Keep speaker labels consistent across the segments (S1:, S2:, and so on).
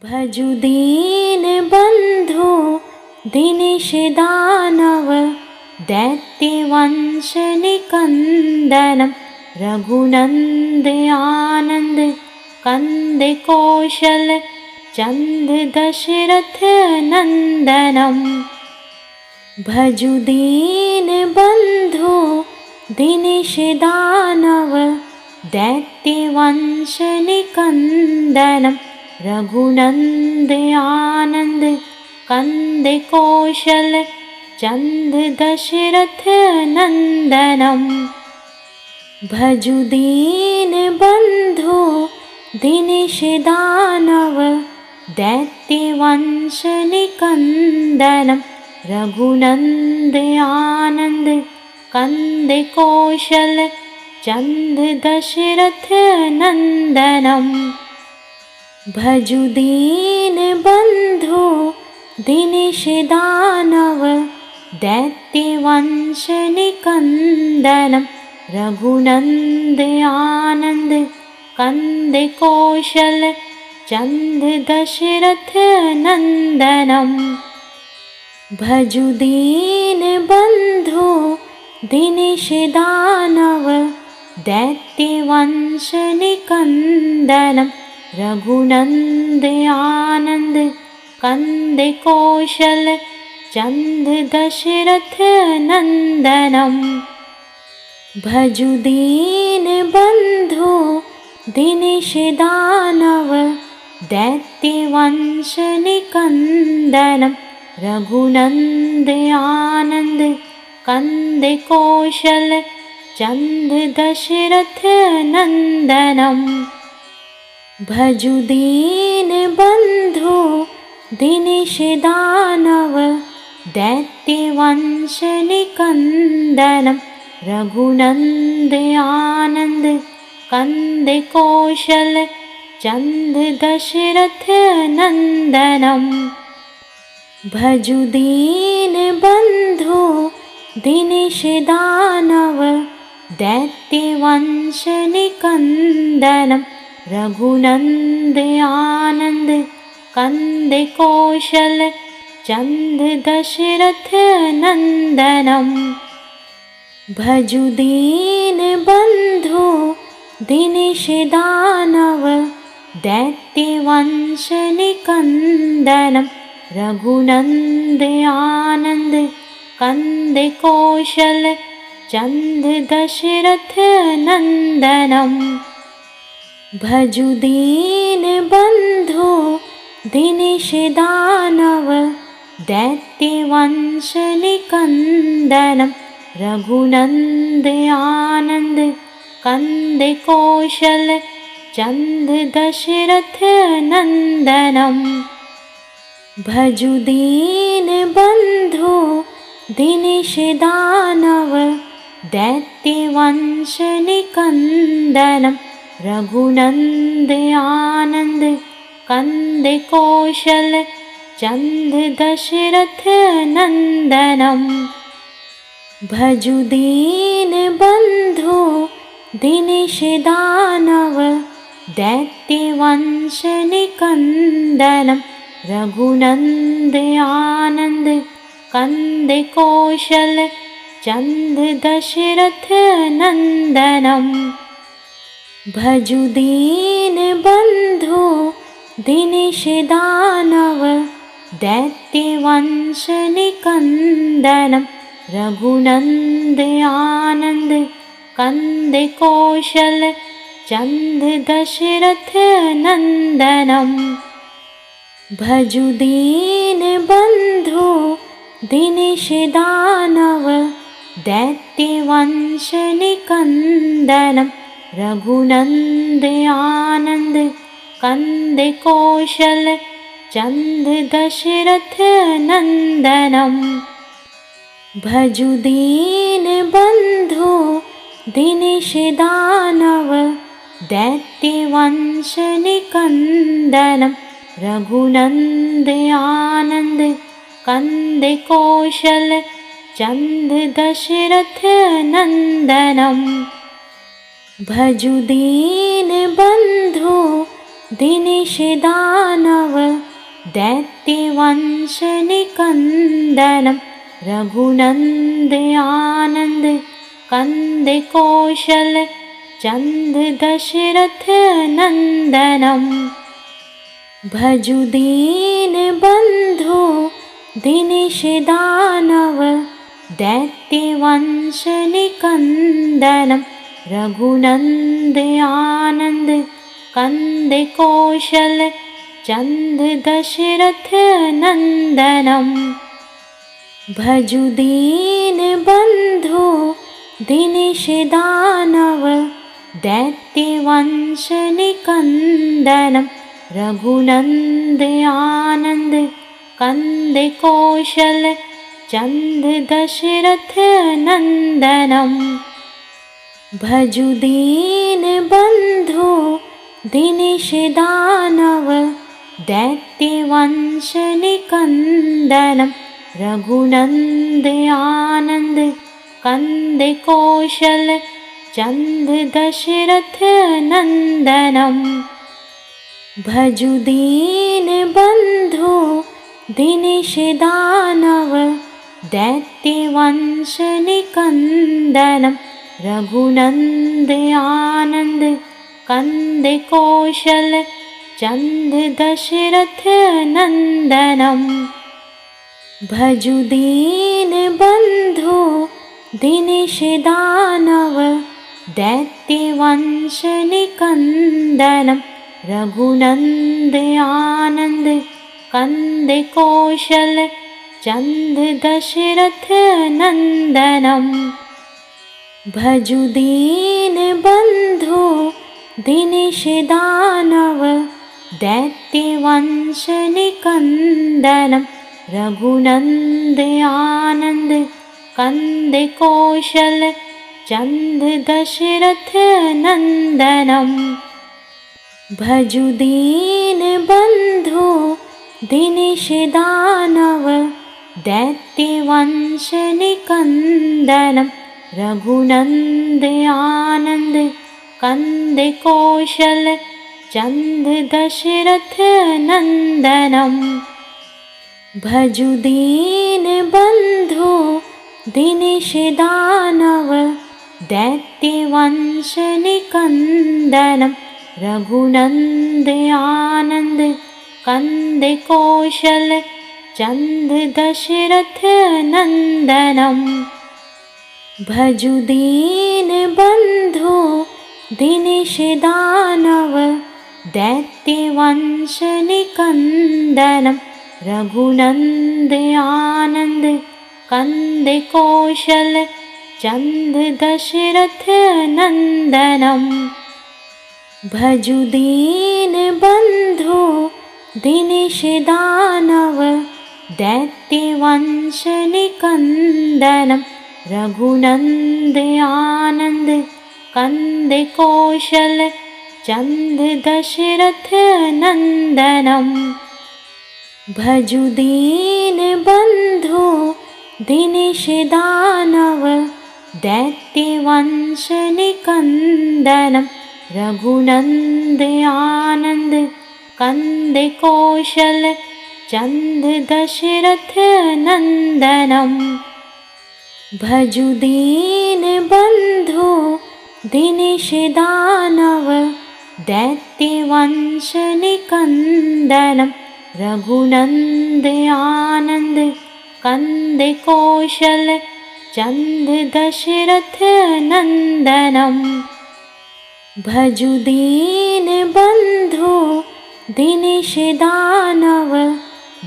S1: भजु दीन बंधु दिनेश दानव दैत्यवंश निकंदनम रघुनंद आनंद कंद कौशल चंद दशरथ नंदनम। भजु दीन बंधु दिनेश दानव दैत्यवंश निकंदनम रघुनंद आनंद कंद कौशल चंद दशरथ नंदनम। भजु दीन बंधु दिनेश दानव दैत्यवंश निकंदनम रघुनंद आनंद कंद कौशल चंद दशरथ नंदनम। भजु दीन बंधु दिनेश दानव दैत्यवंश निकंदनम रघुनंद आनंद कंद कौशल चंद दशरथ नंदनम। भजु दीन बंधु दिनेश दानव दैत्यवंश निकंदनम रघुनंद आनंद कंद कौशल चंद दशरथ नंदनम। भजु दीन बंधु दिनेश दानव दैत्यवंश निकंदनम रघुनंद आनंद कंद कौशल चंद दशरथ नंदनम। भजु दीन बंधु दिनेश दानव दैत्यवंश निकंदनम रघुनंद आनंद कंद कौशल चंद दशरथ नंदनम। भजु दीन बंधु दिनेश दानव दैत्यवंश निकंदनम रघुनंद आनंद कंद कौशल चंद दशरथ नंदनम। भजु दीन बंधु दिनेश दानव दैत्यवंश निकंदनम रघुनंद आनंद कंद कौशल चंद दशरथ नंदनम। भजु दीन बंधु दिनेश दानव दैत्यवंश निकंदनम रघुनंद आनंद कंद कौशल चंद दशरथ नंदनम। भजु दीन बंधु दिनेश दानव दैत्यवंश निकंदनम रघुनंद आनंद कंद कौशल चंद दशरथ नंदनम। भजु दीन बंधु दिनेश दानव दैत्यवंश निकंदनम रघुनंद आनंद कंद कौशल चंद दशरथ नंदनम। भजु दीन बंधु दिनेश दानव दैत्यवंश निकंदनम रघुनंद आनंद कंद कौशल चंद दशरथ नंदनम। भजु दीन बंधु दिनेश दानव दैत्यवंश निकंदनम रघुनंद आनंद कंद कौशल चंद दशरथ नंदनम। भजु दीन बंधु दिनेश दानव दैत्यवंश निकंदनम रघुनंद आनंद कंद कौशल चंद दशरथ नंदनम। भजु दीन बंधु दिनिषदानव दैत्यवंशनिकन्दनं रघुनन्द आनन्द कंद कौशल चंद दशरथ नंदनम। भजु दीन बंधु दिनिषदानव दैत्यवंशनिकन्दनं रघुनन्द आनन्द कंद कौशल चंद दशरथ नंदनम। भजु दीन बंधु दिनिषदानव दैत्यवंशनिकन्दनं रघुनन्द आनन्द कंद कौशल चंद दशरथ नंदनम। भजु दीन बंधु दिनिषदानव दैत्यवंशनिकन्दनं रघुनन्द आनन्द कंद कौशल चंद दशरथ नंदनम। भजु दीन बंधु दिनिषदानव दैत्यवंशनिकन्दनं रघुनन्द आनन्द कंद कौशल चंद दशरथ नंदनम। भजु दीन बंधु दिनिषदानव दैत्यवंशनिकन्दनं रघुनन्द आनन्द कंद कौशल चंद दशरथ नंदनम। भजु दीन बंधु दिनिषदानव दैत्यवंशनिकन्दनं रघुनन्द आनन्द कंद कौशल चंद दशरथ नंदनम। भजु दीन बंधु दिनिषदानव दैत्यवंशनिकन्दनं रघुनन्द आनन्द कंद कौशल चंद दशरथ नंदनम। भजु दीन बंधु दिनिषदानव दैत्यवंशनिकन्दनं रघुनन्द आनन्द कंद कौशल चंद दशरथ नंदनम। भजु दीन बंधु दिनिषदानव दैत्यवंशनिकन्दनं रघुनन्द आनन्द कंद कौशल चंद दशरथ नंदनम। भजु दीन बंधु दिनिषदानव दैत्यवंशनिकन्दनं रघुनन्द आनन्द कंद कौशल चंद दशरथ नंदनम। भजु दीन बंधु दिनिषदानव दैत्यवंशनिकन्दनं रघुनन्द आनन्द कंद कौशल चंद दशरथ नंदनम। भजु दीन बंधु दिनिषदानव दैत्यवंशनिकन्दनं रघुनन्द आनन्द कंद कौशल चंद दशरथ नंदनम। भजु दीन बंधु दिनिषदानव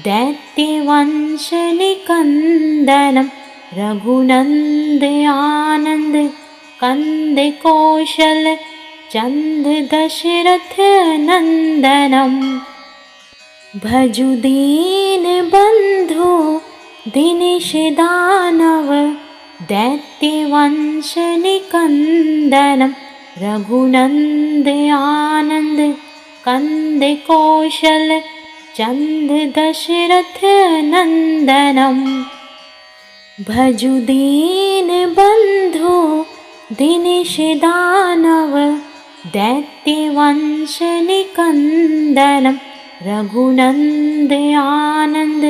S1: दैत्यवंशनिकन्दनं रघुनन्द आनन्द कंद कौशल चंद दशरथ नंदनम। भजु दीन बंधु दिनिषदानव दैत्यवंशनिकन्दनं रघुनन्द आनन्द कंद कौशल चंद दशरथ नंदनम। भजु दीन बंधु दिनिषदानव दैत्यवंशनिकन्दनं रघुनन्द आनन्द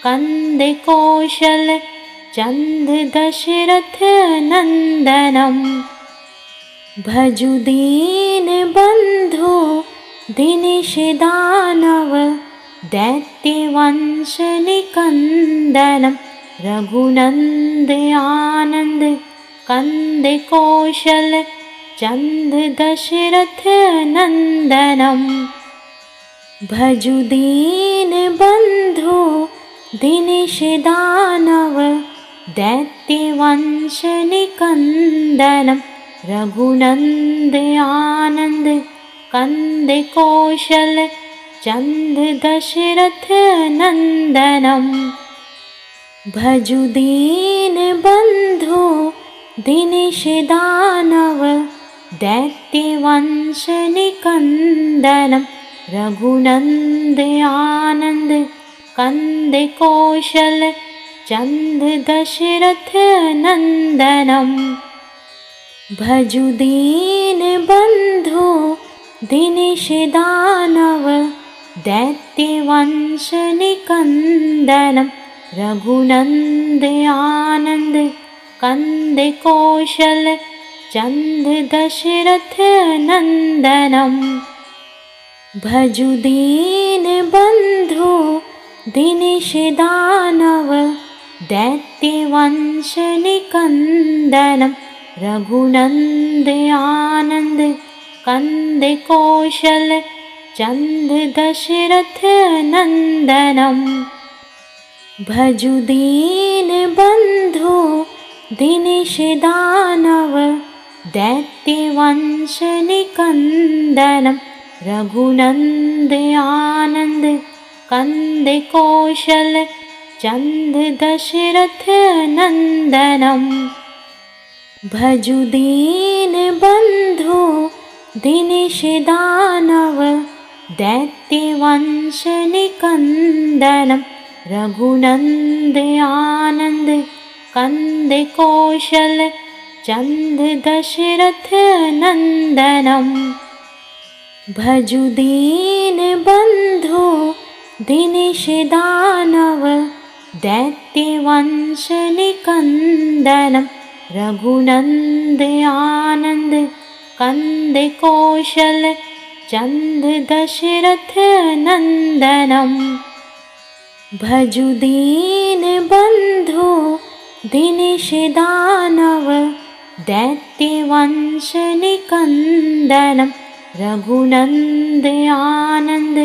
S1: कंद कौशल चंद दशरथ नंदनम। भजु दीन बंधु दिनेश दानव दैत्यवंशनिकन्दनं रघुनन्द आनन्द कंद कौशल चंद दशरथ नंदनम। भजु दीन बंधु दिनेश दानव दैत्यवंशनिकन्दनं रघुनन्द आनन्द कंद कौशल चंद दशरथ नंदनम। भजु दीन बंधु दिनेश दानव दैत्यवंशनिकन्दनं रघुनन्द आनन्द कंद कौशल चंद दशरथ नंदनम। भजु दीन बंधु दिनेश दानव दैत्यवंशनिकन्दनं रघुनन्द आनन्द कंद कौशल चंद दशरथ नंदनम। भजु दीन बंधु दिनेश दानव दैत्यवंशनिकन्दनं रघुनन्द आनन्द कंद कौशल चंद दशरथ नंदनम। भजु दीन बंधु दिनेश दानव दैत्यवंशनिकन्दनं रघुनन्द आनन्द कंद कौशल चंद दशरथ नंदनम। भजु दीन बंधु दिनेश दानव दैत्यवंशनिकन्दनं रघुनन्द आनन्द कंद कौशल चंद दशरथ नंदनम। भजु दीन बंधु दिनेश दानव दैत्यवंशनिकन्दनं रघुनन्द आनन्द कंद कौशल चंद दशरथ नंदनम। भजु दीन बंधु दिनेश दानव दैत्यवंशनिकन्दनं रघुनन्द आनन्द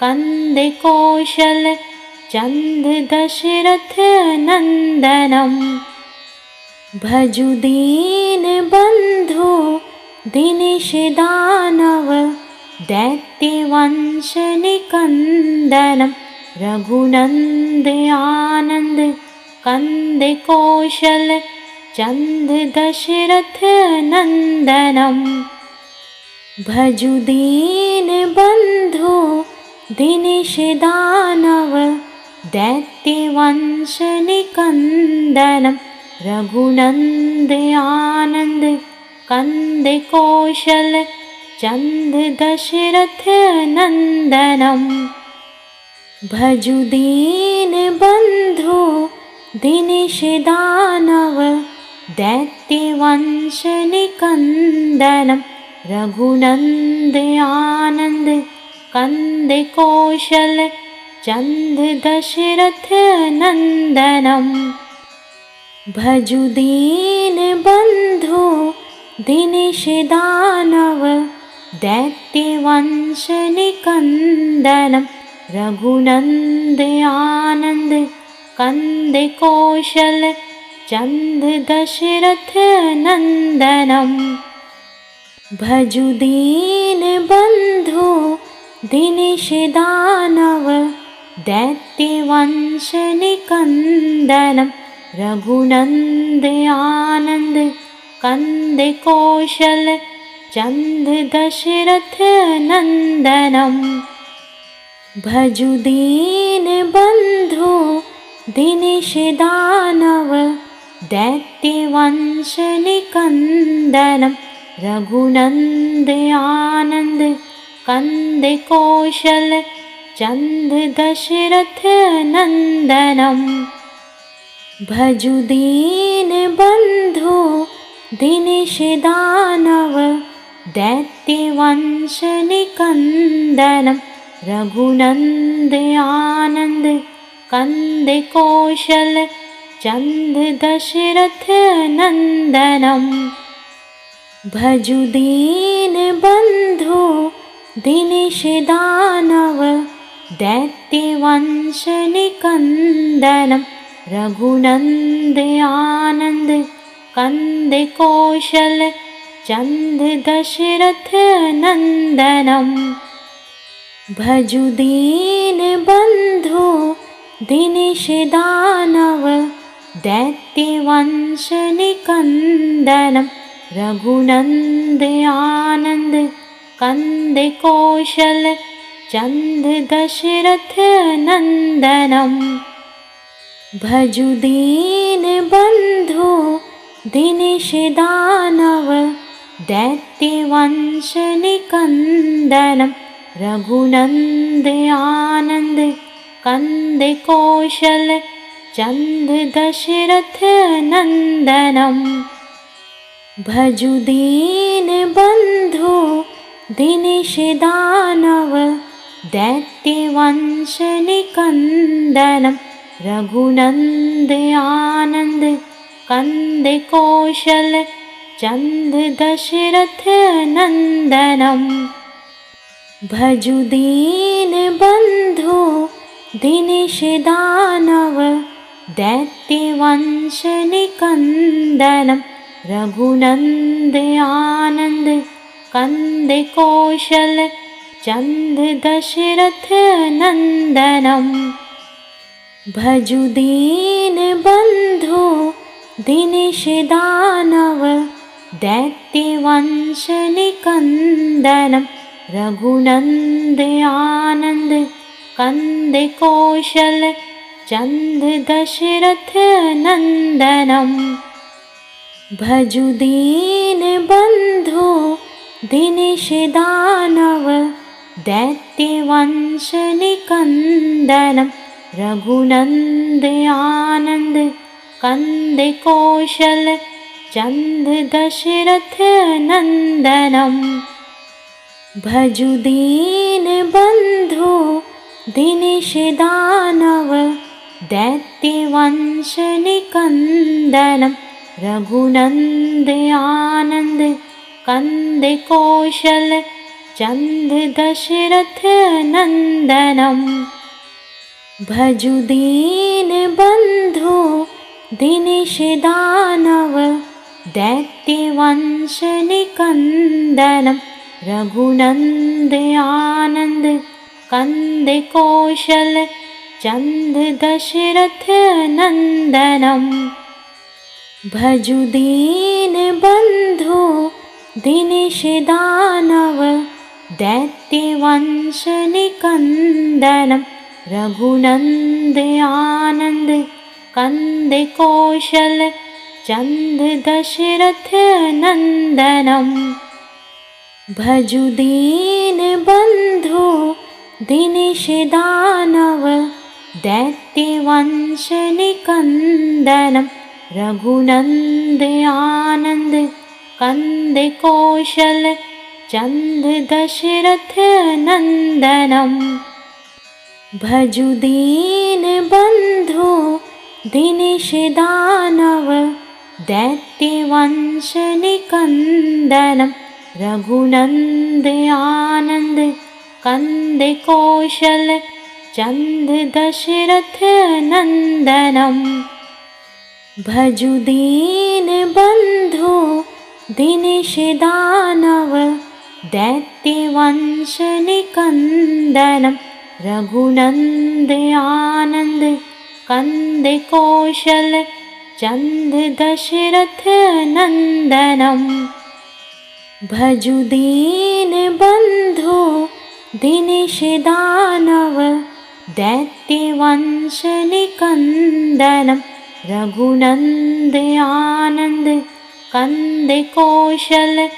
S1: कंद कौशल चंद दशरथ नंदनम। भजु दीन बंधु दिनेश दानव दैत्यवंशनिकन्दनं रघुनन्द आनन्द कंद कौशल चंद दशरथ नंदनम। भजु दीन बंधु दिनेश दानव दैत्यवंशनिकन्दनं रघुनन्द आनन्द कंद कौशल चंद दशरथ नंदनम। भजु दीन बंधु दिनेश दानव दैत्यवंशनिकन्दनं रघुनन्द आनन्द कंद कौशल चंद दशरथ नंदनम। भजु दीन बंधु दिनेश दानव दैत्यवंशनिकन्दनं रघुनन्द आनन्द कंद कौशल चंद दशरथ नंदनम। भजु दीन बंधु दिनेश दानव दैत्यवंशनिकन्दनं रघुनन्द आनन्द कंद कौशल चंद दशरथ नंदनम। भजु दीन बंधु दिनेश दानव दैत्यवंशनिकन्दनं रघुनंद आनंद कंद कौशल चंद दशरथ नंदनम। भजु दीन बंधु दिनेश दानव दैत्यवंश निकंदनम। रघुनंद आनंद कंद कौशल चंद दशरथ नंदनम। भजु दीन बंधु दिनेश दानव दैत्यवंश निकंदनम। रघुनंद आनंद कंद कौशल चंद दशरथ नंदनम। भजु दीन बंधु दिनेश दानव दैत्यवंश निकंदनम। रघुनंद आनंद कंद कौशल चंद दशरथ नंदनम। भजु दीन बंधु दिनेश दानव दैत्यवंश निकंदनम। रघुनंद आनंद कंद कौशल चंद दशरथ नंदनम। भजु दीन बंधु दिनेश दानव दैत्यवंश निकंदनम। रघुनंद आनंद कंद कौशल चंद दशरथ नंदनम। भजु दीन बंधु दिनेश दानव दैत्यवंश निकंदनम। रघुनंद आनंद कंद कौशल चंद दशरथ नंदनम। भजु दीन बंधु दिनेश दानव दैत्यवंश निकंदनम। रघुनंद आनंद कंद कौशल चंद दशरथ नंदनम। भजु दीन बंधु दिनेश दानव दैत्यवंश निकंदनम। रघुनंद आनंद कंद कौशल चंद दशरथ नंदनम। भजु दीन बंधु दिनेश दानव दैत्यवंश निकंदनम। रघुनंद आनंद कंद कौशल चंद दशरथ नंदनम। भजु दीन बंधु दिनेश दानव दैत्यवंश निकंदनम। रघुनंद आनंद कंद कौशल चंद दशरथ नंदनम। भजु दीन बंधु दिनेश दानव दैत्यवंश निकंदनम। रघुनंद आनंद कंद कौशल चंद दशरथ नंदनम। भजु दीन बंधु दिनेश दानव दैत्यवंश निकंदनम। रघुनंद आनंद कंद कौशल चंद दशरथ नंदनम। भजु दीन बंधु दिनेश दानव दैत्यवंश निकंदनम। रघुनंद आनंद कंद कौशल चंद दशरथ नंदनम। भजु दीन बंधु दिनेश दानव दैत्यवंश निकंदनम। रघुनंद आनंद कंद कौशल चंद दशरथ नंदनम। भजु दीन बंधु दिनेश दानव दैत्यवंश निकंदनम। रघुनंद आनंद कंद कौशल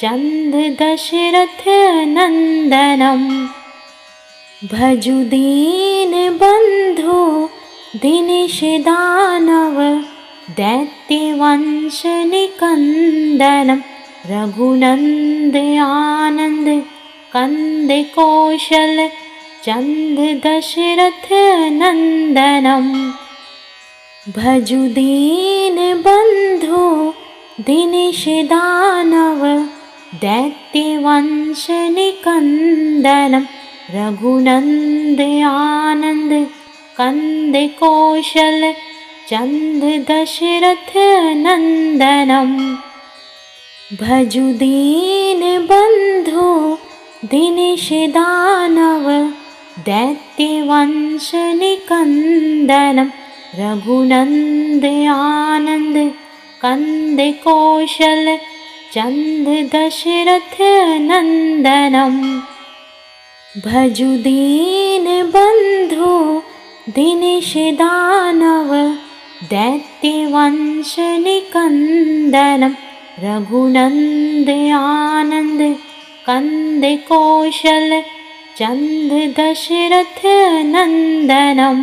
S1: चंद दशरथ नंदनम। भजु दीन बंधु दिनेश दानव दैत्य वंश निकंदनम। रघुनंद आनंद कंद कौशल चंद दशरथ नंदनम। भजु दीन बंधु दिनेश दानव दैत्य वंश निकंदनम। रघुनंद आनंद कंद कौशल चंद दशरथ नंदनम। भजु दीन बंधु दिनेश दानव दैत्य वंश निकंदनम। रघुनंद आनंद कंद कौशल चंद दशरथ नंदनम। भजु दीन बंधु दिनेश दानव दैत्य वंश निकंदनम। रघुनंद आनंद कंद कौशल चंद दशरथ नंदनम।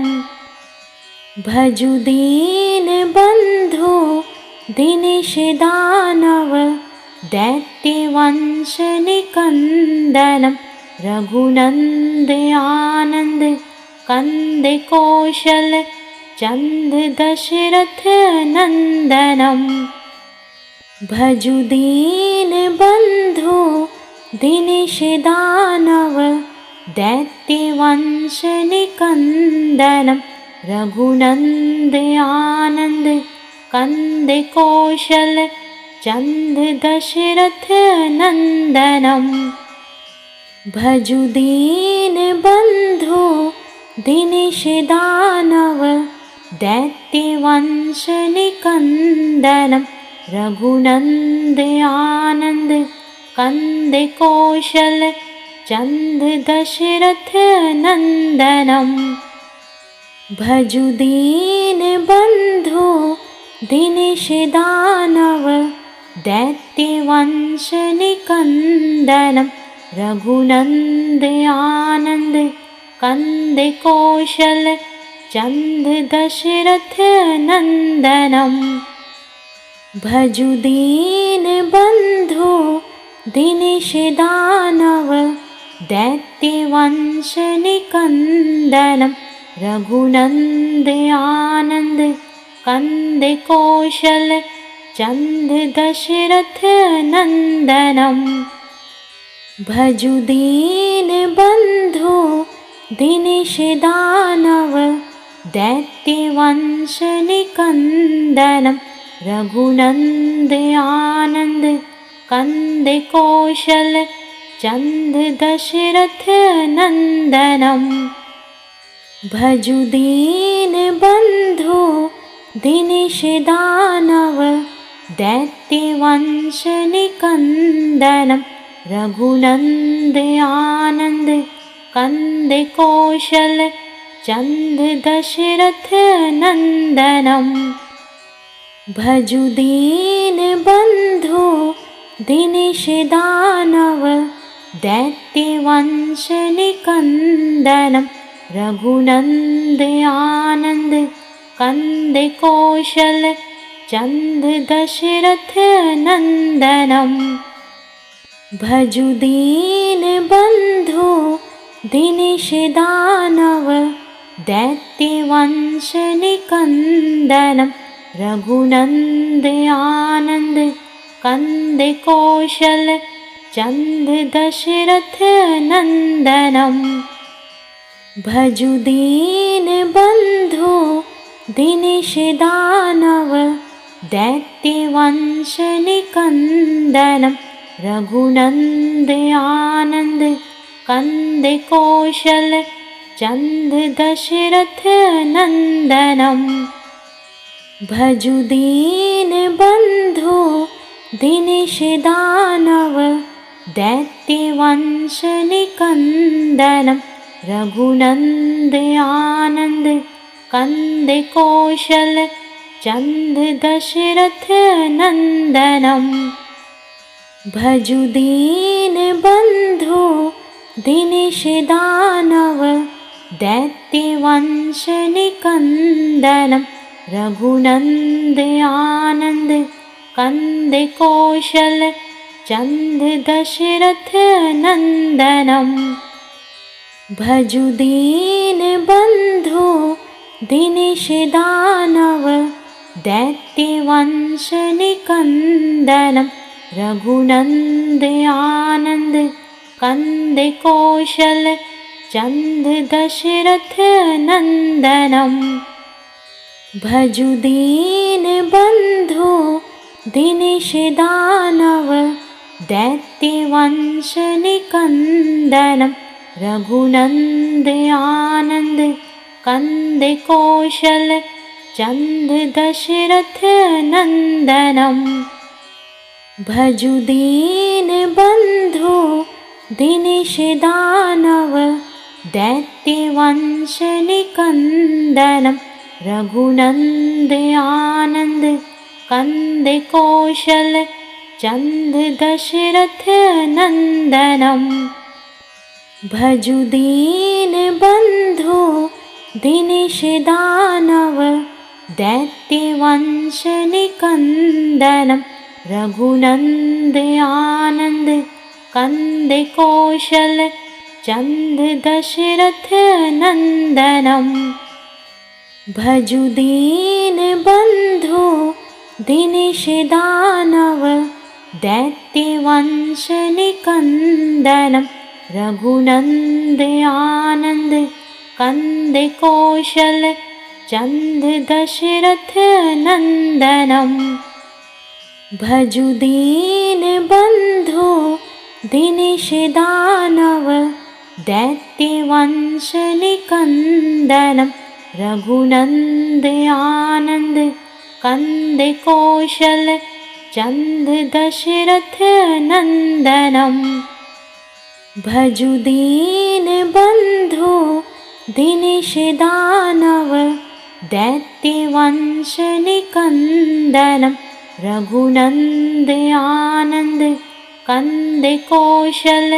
S1: भजु दीन बंधु दिनेश दानव दैत्य वंश निकंदनम। रघुनंद आनंद कंद कौशल चंद दशरथ नंदनम। भजु दीन बंधु दिनेश दानव दैत्य वंश निकंदनम। रघुनंद आनंद कंद कौशल चंद दशरथ नंदनम। भजु दीन बंधु दिनेश दानव दैत्य वंश निकंदनम। रघुनंद आनंद कंद कौशल चंद दशरथ नंदनम। भजु दीन बंधु दिनेश दानव दैत्य वंश निकंदनम। रघुनंद आनंद कंद कौशल चंद दशरथ नंदनम। भजु दीन बंधु दिनेश दानव दैत्य वंश निकंदनम। रघुनंद आनंद कंद कौशल चंद दशरथ नंदनम। भजु दीन बंधु दिनेश दानव दैत्य वंश निकंदनम। रघुनंद आनंद कंद कौशल चंद दशरथ नंदनम। भजु दीन बंधु दिनेश दानव दैत्य वंश निकंदनम। रघुनंद आनंद कंद कौशल चंद दशरथ नंदनम। भजु दीन बंधु दिनेश दानव दैत्य वंश निकंदनम। रघुनंद आनंद कंद कौशल चंद दशरथ नंदनम। भजु दीन बंधु दिनेश दानव दैत्य वंश निकंदनम। रघुनंद आनंद कंद कौशल चंद दशरथ नंदनम। भजु दीन बंधु दिनेश दानव दैत्य वंश निकंदनम। रघुनंद आनंद कंद कौशल चंद दशरथ नंदनम। भजु दीन बंधु दिनेश दानव दैत्य वंश निकंदनम। रघुनंद आनंद कंद कौशल चंद दशरथ नंदनम। भजु दीनबन्धो दिनेश दानव दैत्यवंशनिकन्दनं रघुनन्द आनन्द कंद कौशल चन्द दशरथ नन्दनं भजु दीनबन्धो दिनेश दानव दैत्यवंशनिकन्दनं रघुनन्द आनन्द कंद कौशल चन्द दशरथ नन्दनं भजु दीनबन्धो दिनेश दानव दैत्यवंशनिकन्दनं रघुनन्द आनन्द कंद कौशल चन्द दशरथ नन्दनं भजु दीनबन्धो दिनेश दानव दैत्यवंशनिकन्दनं रघुनन्द आनन्द कंद कौशल चन्द दशरथ नन्दनं भजु दीनबन्धो दिनेश दानव दैत्यवंशनिकन्दनं रघुनन्द आनन्द कंद कौशल चन्द दशरथ नन्दनं भजु दीनबन्धो दिनेश दानव दैत्यवंशनिकन्दनं रघुनन्द आनन्द कंद कौशल चन्द दशरथ नन्दनं भजु दीनबन्धो दिनेश दानव दैत्यवंशनिकन्दनं रघुनन्द आनन्द कंद कौशल चन्द दशरथ नन्दनं भजु दीनबन्धो दिनेश दानव दैत्यवंशनिकन्दनं रघुनन्द आनन्द कंद कौशल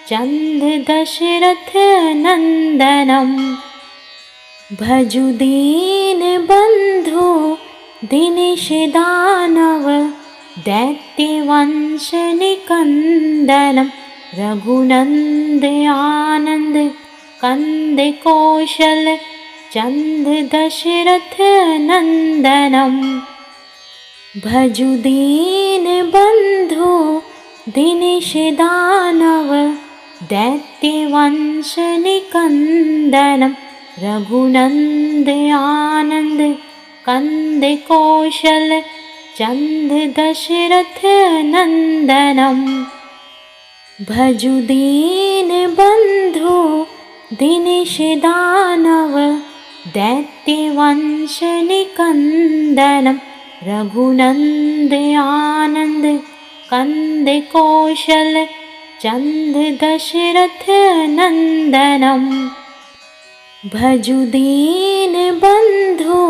S1: चन्द दशरथ नन्दनं भजु दीनबन्धो दिनेश दानव दैत्यवंशनिकन्दनं रघुनन्द आनन्द कंद कौशल चन्द दशरथ नन्दनं भजु दीनबन्धो दिनेश दानव दैत्यवंशनिकन्दनं रघुनन्द आनन्द कंद कौशल चन्द दशरथ नन्दनं भजु दीनबन्धो दिनेश दानव दैत्यवंशनिकन्दनं रघुनन्द आनन्द कंद कौशल चन्द दशरथ नन्दनं भजु दीनबन्धो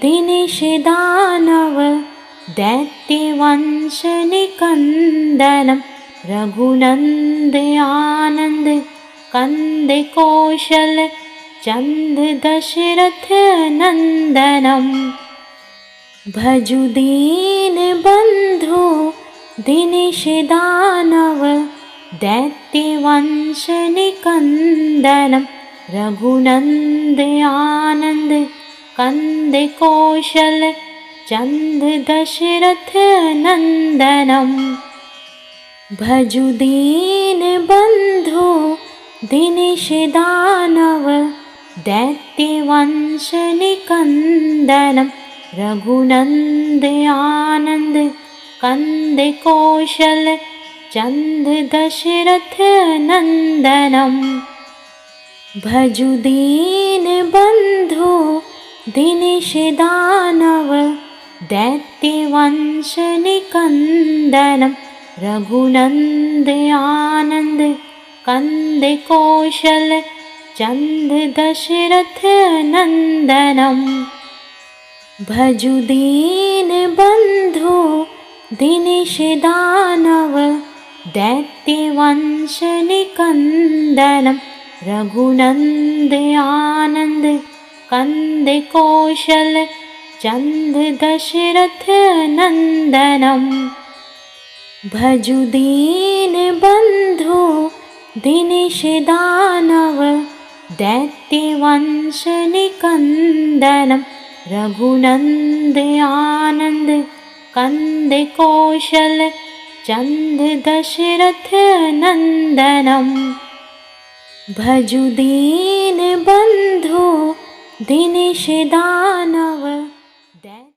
S1: दिनेश दानव दैत्यवंशनिकन्दनं रघुनन्द आनन्द कंद कौशल चन्द दशरथ नन्दनं भजु दीनबन्धो दिनेश दानव दैत्यवंशनिकन्दनं रघुनन्द आनन्द कंद कौशल चन्द दशरथ नन्दनं भजु दीनबन्धो दिनेश दानव दैत्यवंशनिकन्दनं रघुनन्द आनन्द कंद कौशल चन्द दशरथ नन्दनं भजु दीनबन्धो दिनेश दानव दैत्यवंशनिकन्दनं रघुनन्द आनन्द कंद कौशल चन्द दशरथ नन्दनं भजु दीनबन्धो दिनेश दानव दैत्यवंशनिकन्दनं रघुनन्द आनन्द कंद कौशल चन्द दशरथ नन्दनं भजु दीनबन्धो दिनेश दानव दैत्यवंशनिकन्दनं रघुनन्द आनन्द कंद कौशल चन्द दशरथ नन्दनं भजु दीनबन्धो दिनेश दानव।